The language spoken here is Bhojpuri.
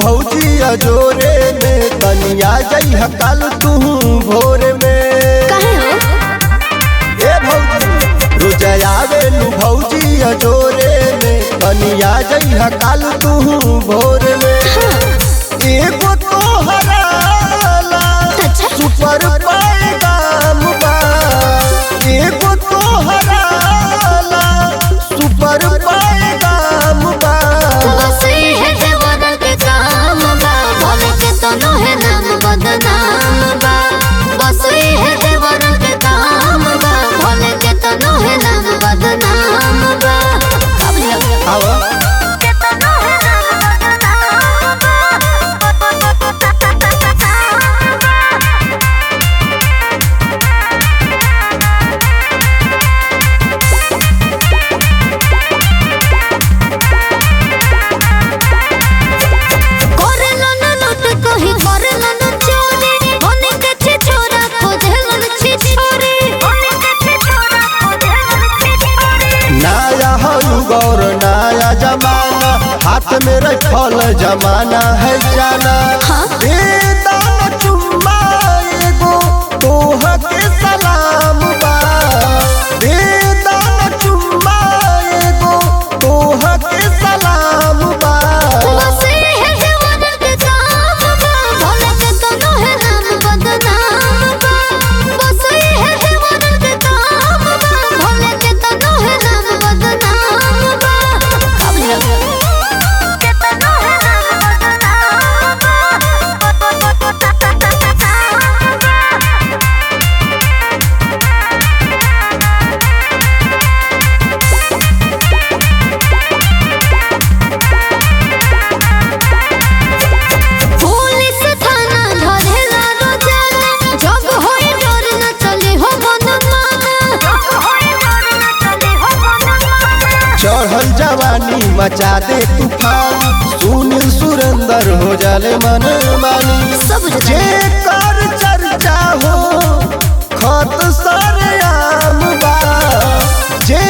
भौजी अजोरे में तनिया जइह काल तू भोरे में। काहे हो? ए भौजी रोज आवेलू भौजी अजोरे में तनिया जइह काल तू भोरे में। एगो तोहरा ला सुपर पैगाम बा, एगो तोहरा ला सुपर पैगाम बा। बस इहे देवर के काम बा, भले के तनो है नाम बदनाम बा। बस इहे देवर के काम बा, भले के तनो है नाम बदनाम बा। आवा गौर नया जमाना, हाथ में रखल जमाना है जाना। बेदान चुम्मा एगो तोह के सलाम बा, बेदान चुम्मा एगो तोह के सलाम बा। बस इहे देवर के काम बा, भले के तनो है नाम बदनाम बा। बस इहे देवर के काम बा, भले के तनो है नाम बदनाम बा। पुलिस थाना धरेला रोजाना, जब होई डर न चले हो मनमाना। चढ़ल जवानी मचा दे तूफान, सुनील सुरेंद्र हो जाले मन मानी। जे कर चर्चा हो खत सरेआम बा, जे